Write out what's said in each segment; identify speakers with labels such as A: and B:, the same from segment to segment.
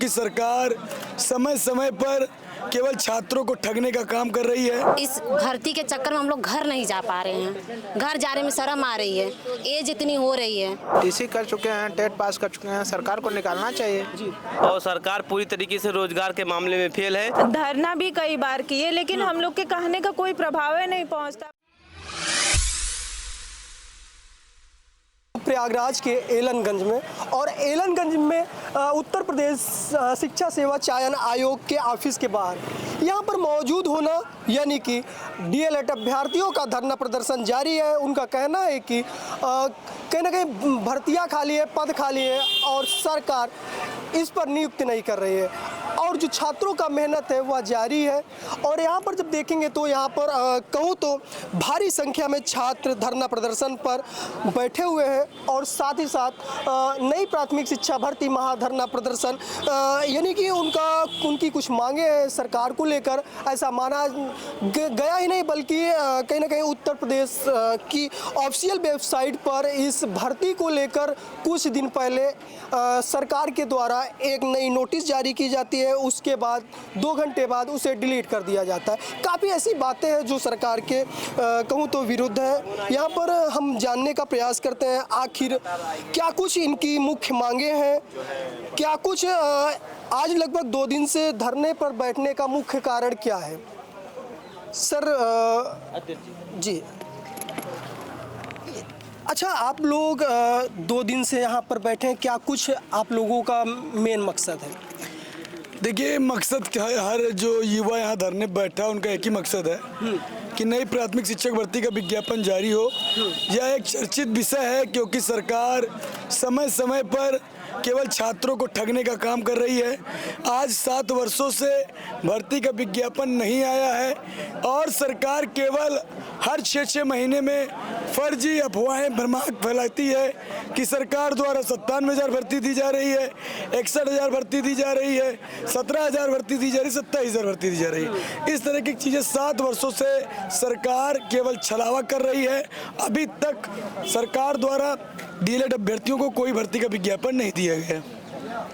A: कि सरकार समय समय पर केवल छात्रों को ठगने का काम कर रही है।
B: इस भर्ती के चक्कर में हम लोग घर नहीं जा पा रहे हैं, घर जाने में शर्म आ रही है, एज इतनी हो रही है।
C: टीसी कर चुके हैं, टेट पास कर चुके हैं, सरकार को निकालना चाहिए जी।
D: और सरकार पूरी तरीके से रोजगार के मामले में फेल है।
E: धरना भी कई बार किए लेकिन हम लोग के कहने का कोई प्रभाव नहीं पहुंचता।
F: प्रयागराज के एलनगंज में और एलनगंज में उत्तर प्रदेश शिक्षा सेवा चयन आयोग के ऑफिस के बाहर यहाँ पर मौजूद होना यानी कि डीएलएड अभ्यर्थियों का धरना प्रदर्शन जारी है। उनका कहना है कि कहीं ना कहीं भर्तियाँ खाली है, पद खाली है और सरकार इस पर नियुक्ति नहीं कर रही है और जो छात्रों का मेहनत है वह जारी है। और यहाँ पर जब देखेंगे तो यहाँ पर कहूँ तो भारी संख्या में छात्र धरना प्रदर्शन पर बैठे हुए हैं और साथ ही साथ नई प्राथमिक शिक्षा भर्ती महाधरना प्रदर्शन यानी कि उनकी कुछ मांगे हैं सरकार को लेकर, ऐसा माना गया ही नहीं बल्कि कहीं ना कहीं उत्तर प्रदेश की ऑफिशियल वेबसाइट पर इस भर्ती को लेकर कुछ दिन पहले सरकार के द्वारा एक नई नोटिस जारी की जाती है, उसके बाद 2 घंटे बाद उसे डिलीट कर दिया जाता है। काफ़ी ऐसी बातें हैं जो सरकार के कहूँ तो विरुद्ध है। यहाँ पर हम जानने का प्रयास करते हैं आखिर क्या कुछ इनकी मुख्य मांगे हैं, क्या कुछ आज लगभग 2 दिन से धरने पर बैठने का मुख्य कारण क्या है। सर जी, अच्छा आप लोग 2 दिन से यहाँ पर बैठे हैं, क्या कुछ आप लोगों का मेन मकसद है?
A: देखिए, मकसद क्या है, हर जो युवा यहाँ धरने बैठा है उनका एक ही मकसद है कि नई प्राथमिक शिक्षक भर्ती का विज्ञापन जारी हो। यह एक चर्चित विषय है क्योंकि सरकार समय समय पर केवल छात्रों को ठगने का काम कर रही है। आज 7 वर्षों से भर्ती का विज्ञापन नहीं आया है और सरकार केवल हर 6-6 महीने में फर्जी अफवाहें भ्रमाक फैलाती है कि सरकार द्वारा 97,000 भर्ती दी जा रही है, 61,000 भर्ती दी जा रही है, 17,000 भर्ती दी जा रही है, 27,000 भर्ती दी जा रही है। इस तरह की चीज़ें 7 वर्षों से सरकार केवल छलावा कर रही है। अभी तक सरकार द्वारा डीएलएड अभ्यर्थियों को कोई भर्ती का विज्ञापन नहीं दिया गया।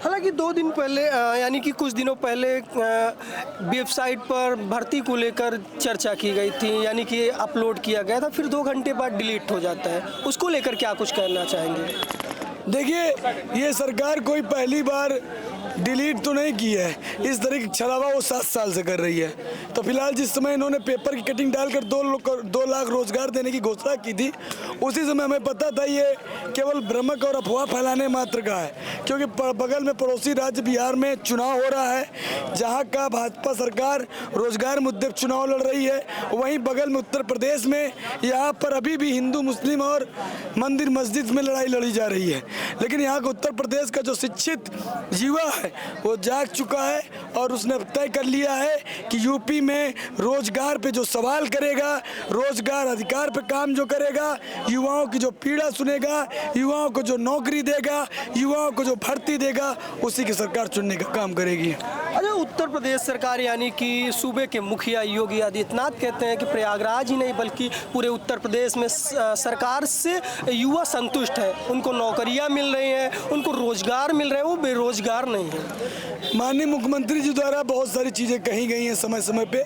F: हालांकि 2 दिन पहले यानी कि कुछ दिनों पहले वेबसाइट पर भर्ती को लेकर चर्चा की गई थी, यानी कि अपलोड किया गया था, फिर 2 घंटे बाद डिलीट हो जाता है। उसको लेकर क्या कुछ कहना चाहेंगे?
A: देखिए, ये सरकार कोई पहली बार डिलीट तो नहीं की है, इस तरह की छलावा वो 7 साल से कर रही है। तो फिलहाल जिस समय इन्होंने पेपर की कटिंग डालकर 2 लाख रोजगार देने की घोषणा की थी, उसी समय हमें पता था ये केवल भ्रमक और अफवाह फैलाने मात्र का है, क्योंकि बगल में पड़ोसी राज्य बिहार में चुनाव हो रहा है जहां का भाजपा सरकार रोजगार मुद्दे चुनाव लड़ रही है। वहीं बगल में उत्तर प्रदेश में यहाँ पर अभी भी हिंदू मुस्लिम और मंदिर मस्जिद में लड़ाई लड़ी जा रही है। लेकिन यहाँ का उत्तर प्रदेश का जो शिक्षित युवा है वो जाग चुका है और उसने तय कर लिया है कि यूपी में रोजगार पे जो सवाल करेगा, रोजगार अधिकार पे काम जो करेगा, युवाओं की जो पीड़ा सुनेगा, युवाओं को जो नौकरी देगा, युवाओं को जो भर्ती देगा, उसी की सरकार चुनने का काम करेगी।
F: अच्छा, उत्तर प्रदेश सरकार यानी कि सूबे के मुखिया योगी आदित्यनाथ कहते हैं कि प्रयागराज ही नहीं बल्कि पूरे उत्तर प्रदेश में सरकार से युवा संतुष्ट है, उनको नौकरियां मिल रही हैं, उनको रोजगार मिल रहे हैं, वो बेरोजगार नहीं है।
A: माननीय मुख्यमंत्री जी द्वारा बहुत सारी चीज़ें कही गई हैं समय समय पे।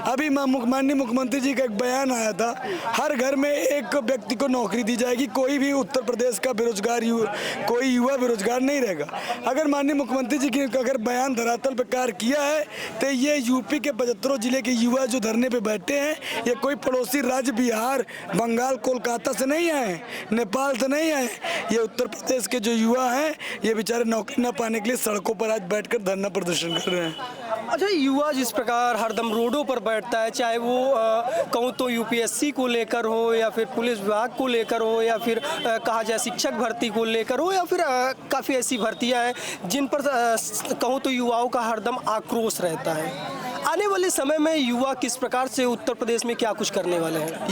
A: अभी माननीय मुख्यमंत्री जी का एक बयान आया था, हर घर में एक व्यक्ति को नौकरी दी जाएगी, कोई भी उत्तर प्रदेश का बेरोजगार कोई युवा बेरोजगार नहीं रहेगा। अगर माननीय मुख्यमंत्री जी की अगर बयान धरातल पर कार्य किया है तो ये यूपी के 75 जिले के युवा जो धरने पे बैठे हैं, ये कोई पड़ोसी राज्य बिहार, बंगाल, कोलकाता से नहीं आए, नेपाल से नहीं आए। ये उत्तर प्रदेश के जो युवा हैं, ये बेचारे नौकरी न पाने के लिए सड़कों पर आज बैठकर धरना प्रदर्शन कर रहे हैं।
F: अच्छा, युवा जिस प्रकार हरदम रोडों पर बैठता है, चाहे वो कहूँ तो यूपीएससी को लेकर हो या फिर पुलिस विभाग को लेकर हो या फिर कहा जाए शिक्षक भर्ती को लेकर हो या फिर काफ़ी ऐसी भर्तियां हैं जिन पर कहूँ तो युवाओं का हरदम आक्रोश रहता है। आने वाले समय में युवा किस प्रकार से उत्तर प्रदेश में क्या कुछ करने वाले हैं?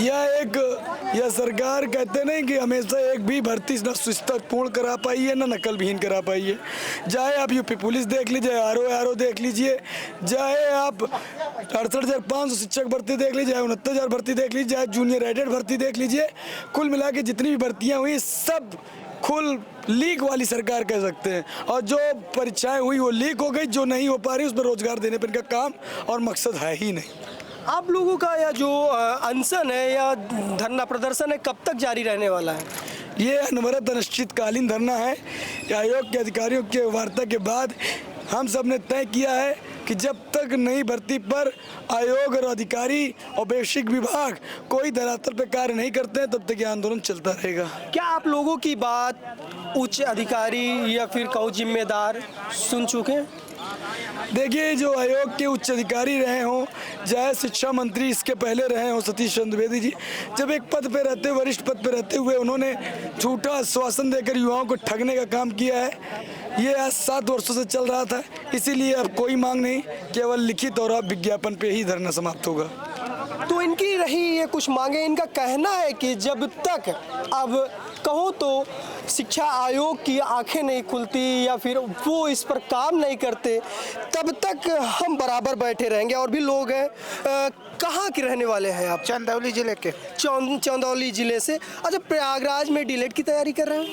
A: यह सरकार कहते नहीं कि हमेशा एक भी भर्ती न सुस्तपूर्ण करा पाई है, न नकल विहीन करा पाई है। चाहे आप यूपी पुलिस देख लीजिए, आरओ देख लीजिए, चाहे आप 68,500 शिक्षक भर्ती देख लीजिए, 69,000 भर्ती देख लीजिए, जूनियर एडेड भर्ती देख लीजिए, कुल मिला के जितनी भी भर्तियाँ हुई सब खुल लीक वाली सरकार कह सकते हैं। और जो परीक्षाएं हुई वो लीक हो गई, जो नहीं हो पा रही उस पर रोजगार देने पर इनका काम और मकसद है ही नहीं।
F: आप लोगों का यह जो अनशन है या धरना प्रदर्शन है कब तक जारी रहने वाला है?
A: ये अनवरत अनिश्चितकालीन धरना है। आयोग के अधिकारियों के वार्ता के बाद हम सब ने तय किया है कि जब तक नई भर्ती पर आयोग और अधिकारी और बेसिक विभाग कोई धरातल पे कार्य नहीं करते हैं तब तक ये आंदोलन चलता रहेगा।
F: क्या आप लोगों की बात उच्च अधिकारी या फिर कहो जिम्मेदार सुन चुके हैं?
A: देखिए, जो आयोग के उच्च अधिकारी रहे हों, चाहे शिक्षा मंत्री इसके पहले रहे हों सतीश चंद्र द्विवेदी जी, जब एक पद पे रहते, वरिष्ठ पद पे रहते हुए उन्होंने झूठा आश्वासन देकर युवाओं को ठगने का काम किया है। ये आज 7 वर्षों से चल रहा था, इसीलिए अब कोई मांग नहीं, केवल लिखित और अब विज्ञापन पे ही धरना समाप्त होगा।
F: तो इनकी रही ये कुछ मांगे। इनका कहना है कि जब तक अब कहो तो शिक्षा आयोग की आंखें नहीं खुलती या फिर वो इस पर काम नहीं करते तब तक हम बराबर बैठे रहेंगे। और भी लोग हैं, कहाँ के रहने वाले हैं आप?
C: चंदौली जिले के।
F: चंदौली जिले से। अच्छा, प्रयागराज में डीलेट की तैयारी कर रहे हैं?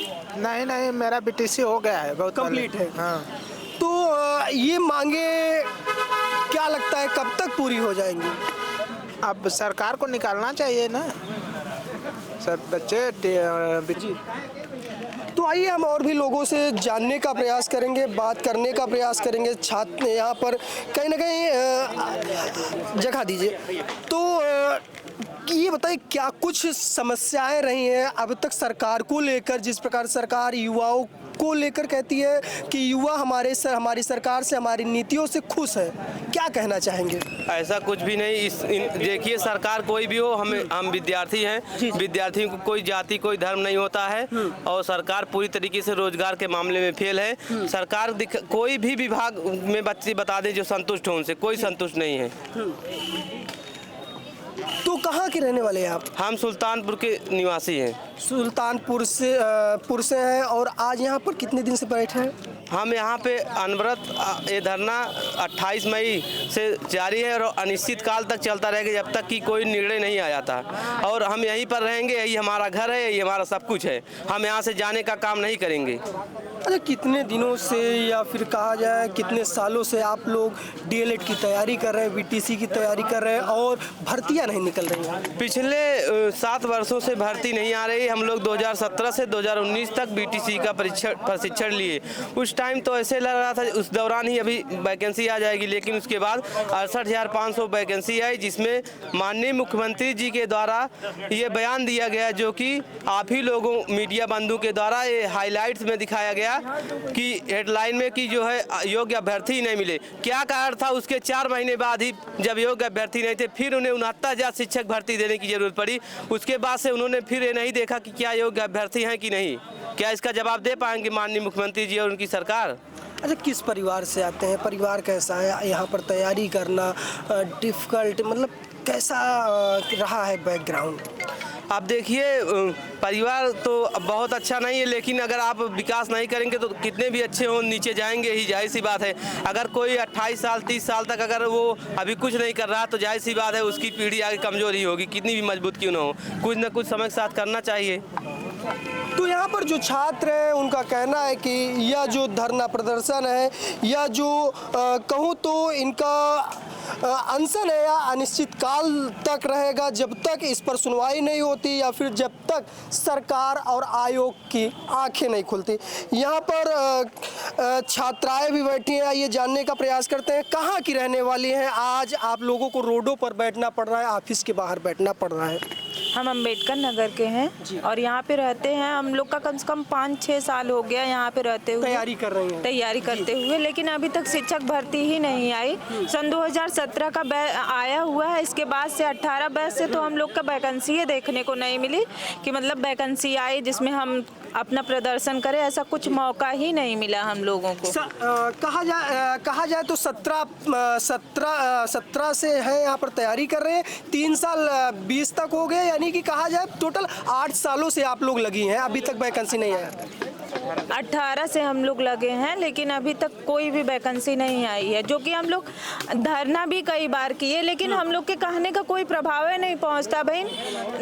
C: नहीं, मेरा बीटीसी हो गया है, बहुत
F: कंप्लीट है।
C: हाँ।
F: तो ये मांगे क्या लगता है कब तक पूरी हो जाएंगी?
C: अब सरकार को निकालना चाहिए ना सब बच्चे।
F: तो आइए हम और भी लोगों से जानने का प्रयास करेंगे, बात करने का प्रयास करेंगे। छात्र यहाँ पर कहीं ना कहीं जगह दीजिए। तो ये बताइए, क्या कुछ समस्याएं रही हैं अब तक सरकार को लेकर? जिस प्रकार सरकार युवाओं को लेकर कहती है कि युवा हमारी सरकार से, हमारी नीतियों से खुश है, क्या कहना चाहेंगे?
D: ऐसा कुछ भी नहीं। देखिए, सरकार कोई भी हो, हम विद्यार्थी हैं। विद्यार्थियों को कोई जाति कोई धर्म नहीं होता है और सरकार पूरी तरीके से रोजगार के मामले में फेल है। सरकार कोई भी विभाग में बच्चे बता दें जो संतुष्ट हो, उनसे कोई संतुष्ट नहीं है।
F: तो कहाँ के रहने वाले हैं आप?
D: हम सुल्तानपुर के निवासी हैं।
F: सुल्तानपुर से हैं। और आज यहाँ पर कितने दिन से बैठे हैं?
D: हम यहाँ पे अनवरत ये धरना 28 मई से जारी है और अनिश्चित काल तक चलता रहेगा जब तक कि कोई निर्णय नहीं आ जाता। और हम यहीं पर रहेंगे, यही हमारा घर है, यही हमारा सब कुछ है। हम यहाँ से जाने का काम नहीं करेंगे।
F: अच्छा, कितने दिनों से या फिर कहा जाए कितने सालों से आप लोग डीएलएड की तैयारी कर रहे हैं, बीटीसी की तैयारी कर रहे हैं और भर्तियां नहीं निकल रही हैं?
D: पिछले 7 वर्षों से भर्ती नहीं आ रही। हम लोग 2017 से 2019 तक बीटीसी का प्रशिक्षण लिए। उस टाइम तो ऐसे लग रहा था उस दौरान ही अभी वैकेंसी आ जाएगी, लेकिन उसके बाद 68,500 वैकेंसी आई, जिसमें माननीय मुख्यमंत्री जी के द्वारा ये बयान दिया गया, जो कि आप ही लोगों मीडिया बंधु के द्वारा ये हाईलाइट्स में दिखाया गया कि हेडलाइन में कि जो है योग्य अभ्यर्थी नहीं मिले। क्या कारण था? उसके 4 महीने बाद ही जब योग्य अभ्यर्थी नहीं थे, फिर उन्हें 69,000 शिक्षक भर्ती देने की जरूरत पड़ी। उसके बाद से उन्होंने फिर ये नहीं देखा कि क्या योग्य अभ्यर्थी हैं कि नहीं। क्या इसका जवाब दे पाएंगे माननीय मुख्यमंत्री जी और उनकी सरकार?
F: अच्छा, किस परिवार से आते हैं? परिवार कैसा है? यहाँ पर तैयारी करना डिफ़िकल्ट, मतलब कैसा रहा है बैकग्राउंड?
D: आप देखिए, परिवार तो बहुत अच्छा नहीं है, लेकिन अगर आप विकास नहीं करेंगे तो कितने भी अच्छे हों नीचे जाएंगे ही, जाहिर सी बात है। अगर कोई 28 साल 30 साल तक अगर वो अभी कुछ नहीं कर रहा तो जाहिर सी बात है उसकी पीढ़ी आगे कमज़ोर ही होगी, कितनी भी मजबूत क्यों ना हो। कुछ न कुछ समय के साथ करना चाहिए।
F: तो यहाँ पर जो छात्र हैं उनका कहना है कि यह जो धरना प्रदर्शन है या जो कहूँ तो इनका अनशन है या अनिश्चित काल तक रहेगा जब तक इस पर सुनवाई नहीं होती या फिर जब तक सरकार और आयोग की आंखें नहीं खुलती। यहाँ पर छात्राएं भी बैठी हैं, ये जानने का प्रयास करते हैं कहाँ की रहने वाली हैं। आज आप लोगों को रोडों पर बैठना पड़ रहा है, ऑफिस के बाहर बैठना पड़ रहा है।
E: हम अम्बेडकर नगर के हैं और यहाँ पे रहते हैं। हम लोग का कम से कम 5-6 साल हो गया यहाँ पे रहते हुए,
F: तैयारी कर रही हैं।
E: तैयारी करते हुए, लेकिन अभी तक शिक्षक भर्ती ही नहीं आई। सन 2017 का आया हुआ है, इसके बाद से 18 बैच से तो हम लोग का वैकेंसी देखने को नहीं मिली कि मतलब वैकेंसी आई जिसमें हम अपना प्रदर्शन करें, ऐसा कुछ मौका ही नहीं मिला हम लोगों को।
F: कहा जाए तो 17 से है यहाँ पर तैयारी कर रहे हैं, 3 साल 20 तक हो गए, यानी कि कहा जाए टोटल 8 सालों से आप लोग लगी हैं, अभी तक वैकेंसी नहीं आया।
E: 18 से हम लोग लगे हैं, लेकिन अभी तक कोई भी वैकेंसी नहीं आई है। जो कि हम लोग धरना भी कई बार किए, लेकिन हम लोग के कहने का कोई प्रभाव नहीं पहुंचता। भाई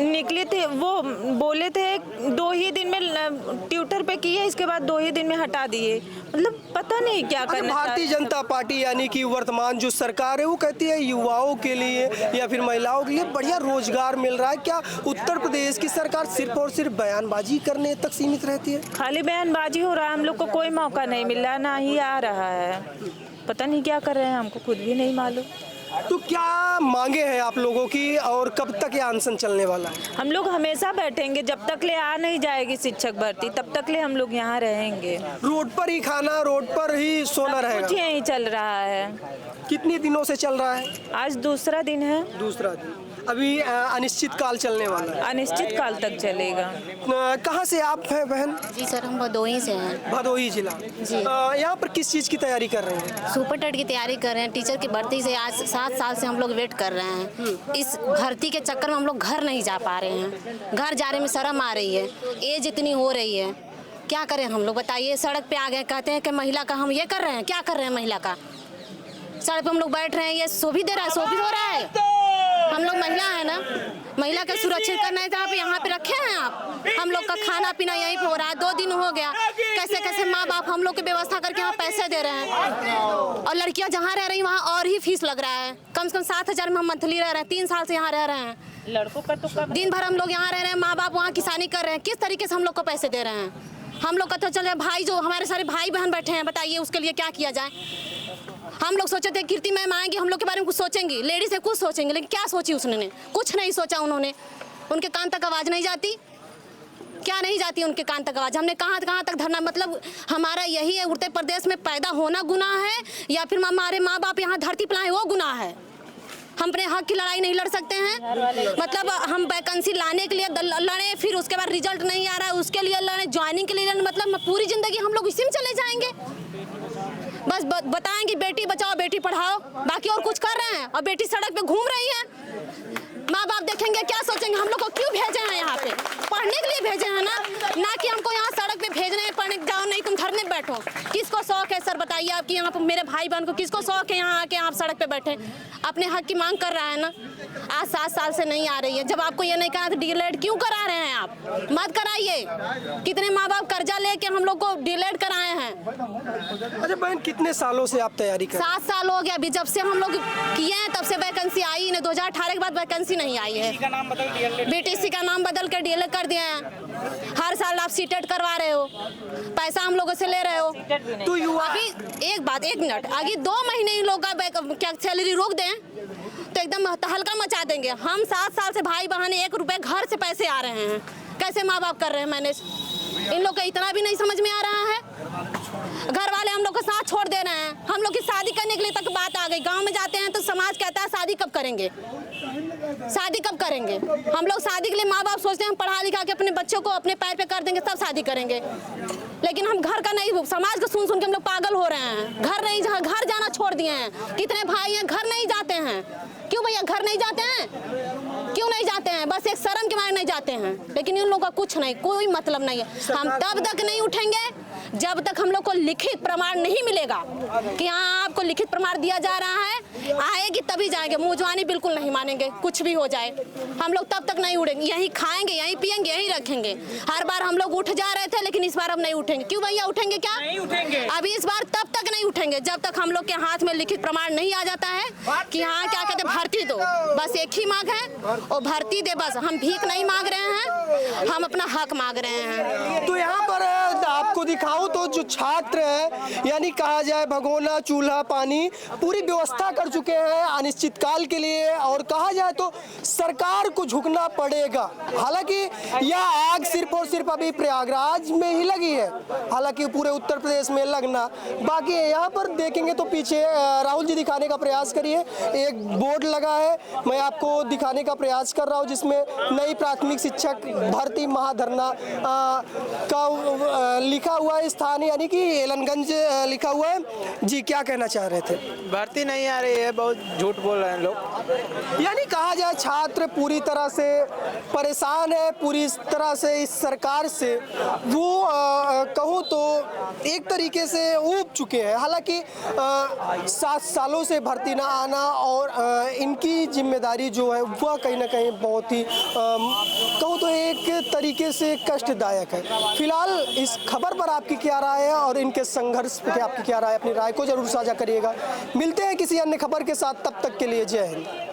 E: निकले थे, वो बोले थे 2 ही दिन में ट्विटर पे किए, इसके बाद 2 ही दिन में हटा दिए। मतलब पता नहीं क्या करना।
F: भारतीय जनता पार्टी यानी कि वर्तमान जो सरकार है वो कहती है युवाओं के लिए या फिर महिलाओं के लिए बढ़िया रोजगार मिल रहा है। क्या उत्तर प्रदेश की सरकार सिर्फ और सिर्फ बयानबाजी करने तक सीमित रहती है? खाली
E: बयानबाजी हो रहा है, हम लोग को कोई मौका नहीं मिल रहा, ना ही आ रहा है। पता नहीं क्या कर रहे हैं, हमको खुद भी नहीं मालूम।
F: तो क्या मांगे हैं आप लोगों की और कब तक ये अनशन चलने वाला है?
E: हम लोग हमेशा बैठेंगे जब तक ले आ नहीं जाएगी शिक्षक भर्ती, तब तक ले हम लोग यहाँ रहेंगे।
F: रोड पर ही खाना, रोड पर ही सोना रहेगा?
E: कुछ यही चल रहा है।
F: कितने दिनों से चल रहा है?
E: आज दूसरा दिन है।
F: दूसरा दिन। अभी अनिश्चित काल चलने वाला है।
E: अनिश्चित काल तक चलेगा।
F: कहाँ से आप हैं बहन?
B: जी सर, हम भदोही से हैं।
F: भदोही जिला
B: जी।
F: यहाँ पर किस चीज़ की तैयारी कर रहे हैं?
B: सुपर टेट की तैयारी कर रहे हैं। टीचर की भर्ती से आज 7 साल से हम लोग वेट कर रहे हैं। इस भर्ती के चक्कर में हम लोग घर नहीं जा पा रहे हैं। घर जाने में शर्म आ रही है, एज इतनी हो रही है, क्या करें हम लोग बताइए। सड़क पे आ गए, कहते हैं कि महिला का हम ये कर रहे हैं, क्या कर रहे हैं महिला का। सड़क पे हम लोग बैठ रहे हैं, ये सो भी दे रहा है, सो भी हो रहा है। हम लोग महिला है ना, महिला का सुरक्षित करना है तो आप यहाँ पे रखे हैं आप। हम लोग का खाना पीना यहीं पे हो रहा है। 2 दिन हो गया, कैसे कैसे माँ बाप हम लोग की व्यवस्था करके यहाँ पैसे दे रहे हैं, और लड़कियाँ जहाँ रह रही वहाँ और ही फीस लग रहा है। कम से कम 7,000 में हम मंथली रह रहे हैं। 3 साल से यहाँ रह रहे हैं।
E: लड़कों का तो
B: दिन भर हम लोग यहाँ रह रहे हैं, माँ बाप वहाँ किसानी कर रहे हैं। किस तरीके से हम लोग को पैसे दे रहे हैं? हम लोग का तो चले भाई, जो हमारे सारे भाई बहन बैठे हैं, बताइए उसके लिए क्या किया जाए। हम लोग सोचे थे कीर्ति मैम आएंगे, हम लोग के बारे में कुछ सोचेंगी, लेडीज से कुछ सोचेंगे, लेकिन क्या सोची उसने? कुछ नहीं सोचा उन्होंने। उनके कान तक आवाज़ नहीं जाती, क्या नहीं जाती उनके कान तक आवाज़। हमने कहाँ तक धरना, मतलब हमारा यही है, उत्तर प्रदेश में पैदा होना गुनाह है या फिर हमारे माँ बाप यहाँ धरती पर आए वो गुनाह है। हम अपने हक की लड़ाई नहीं लड़ सकते हैं? मतलब हम वैकेंसी लाने के लिए लड़े, फिर उसके बाद रिजल्ट नहीं आ रहा है उसके लिए लड़े, ज्वाइनिंग के लिए लड़े, मतलब पूरी ज़िंदगी हम लोग इसी में चले जाएंगे। बस बताएंगे बेटी बचाओ बेटी पढ़ाओ, बाकी और कुछ कर रहे हैं, और बेटी सड़क पे घूम रही है। माँ बाप देखेंगे, क्या सोचेंगे? हम लोग को क्यों भेजे हैं यहाँ पे? पढ़ने के लिए भेजे हैं ना कि हमको यहाँ सड़क पे भेज रहे हैं पढ़ने जाओ, नहीं तुम घर में बैठो। किसको शौक है सर बताइए आपकी? यहाँ पर मेरे भाई बहन को किसको शौक है यहाँ आके आप सड़क पे बैठे? अपने हक की मांग कर रहा है ना। आज 7 साल से नहीं आ रही है। जब आपको ये नहीं कहा तो डीलेट क्यों करा रहे हैं आप? मत कराइए। कितने माँ बाप कर्जा लेके हम लोग को डीलेट कराए हैं।
F: अच्छा बहन, कितने सालों से आप तैयारी कर?
B: 7 साल हो गया। अभी जब से हम लोग किए हैं तब से वैकेंसी आई नहीं। 2018 के बाद वैकेंसी नहीं आई है। बीटीसी का नाम बदल कर डीएलएड कर दिए हैं। हर साल आप सीटेट करवा रहे हो, पैसा हम लोगों से ले रहे हो।
F: तो युवा
B: अभी एक मिनट, अभी 2 महीने इन लोग का क्या सैलरी रोक दें तो एकदम तहलका मचा देंगे। हम 7 साल से भाई बहन 1 रुपए घर से पैसे आ रहे हैं, कैसे माँ बाप कर रहे हैं मैनेज? इन लोग का इतना भी नहीं समझ में आ रहा है। घर वाले हम लोग को साथ छोड़ दे रहे हैं। हम लोग की शादी करने के लिए तक बात आ गई। गांव में जाते हैं तो समाज कहता है शादी कब करेंगे, शादी कब करेंगे? हम लोग शादी के लिए माँ बाप सोचते हैं हम पढ़ा लिखा के अपने बच्चों को अपने पैर पे कर देंगे तब शादी करेंगे, लेकिन हम घर का नहीं, समाज को सुन के हम लोग पागल हो रहे हैं। घर जाना छोड़ दिए हैं। कितने भाई हैं घर नहीं जाते हैं? क्यों भैया घर नहीं जाते हैं? क्यों नहीं जाते हैं? बस एक शर्म के मारे नहीं जाते हैं। लेकिन इन लोगों का कुछ नहीं, कोई मतलब नहीं है। हम तब तक नहीं उठेंगे जब तक हम लोग को लिखित प्रमाण नहीं मिलेगा कि हाँ आपको लिखित प्रमाण दिया जा रहा है। आएगी तभी जाएंगे, मुंहजवानी बिल्कुल नहीं मानेंगे। कुछ भी हो जाए हम लोग तब तक नहीं उठेंगे। यहीं खाएंगे, यहीं पिएंगे, यहीं रखेंगे। हर बार हम लोग उठ जा रहे थे, लेकिन इस बार हम नहीं उठेंगे। क्यों भैया उठेंगे क्या? नहीं उठेंगे। अभी इस बार तब तक नहीं उठेंगे जब तक हम लोग के हाथ में लिखित प्रमाण नहीं आ जाता है कि हाँ क्या कहते भर्ती दो। बस एक ही मांग है और भर्ती दे। बस हम भीख नहीं मांग रहे हैं, हम अपना हक मांग रहे हैं।
F: तो यहाँ पर आपको दिखाऊं तो जो छात्र है, यानी कहा जाए भगोना चूल्हा पानी पूरी व्यवस्था कर चुके हैं अनिश्चितकाल के लिए, और कहा जाए तो सरकार को झुकना पड़ेगा। हालांकि यह आग सिर्फ और सिर्फ अभी प्रयागराज में ही लगी है, हालांकि पूरे उत्तर प्रदेश में लगना बाकी है। यहाँ पर देखेंगे तो पीछे राहुल जी दिखाने का प्रयास करिए, एक बोर्ड लगा है, मैं आपको दिखाने का प्रयास कर रहा हूँ, जिसमें नई प्राथमिक शिक्षक भर्ती महाधरना का लिखा लिखा हुआ है स्थान यानी कि एलनगंज लिखा हुआ है। जी क्या कहना चाह रहे थे?
C: भर्ती नहीं आ रही है, बहुत झूठ बोल रहे हैं लोग।
F: यानी कहा जाए छात्र पूरी तरह से परेशान है, पूरी तरह से इस सरकार से वो कहूँ तो एक तरीके से ऊब चुके हैं। हालांकि 7 सालों से भर्ती ना आना और इनकी जिम्मेदारी जो है वह कहीं ना कहीं बहुत ही कहूँ तो एक तरीके से कष्टदायक है। फिलहाल इस खबर पर आपकी क्या राय है और इनके संघर्ष पर आपकी क्या राय है? अपनी राय को जरूर साझा करिएगा। मिलते हैं किसी अन्य खबर के साथ, तब तक के लिए जय हिंद।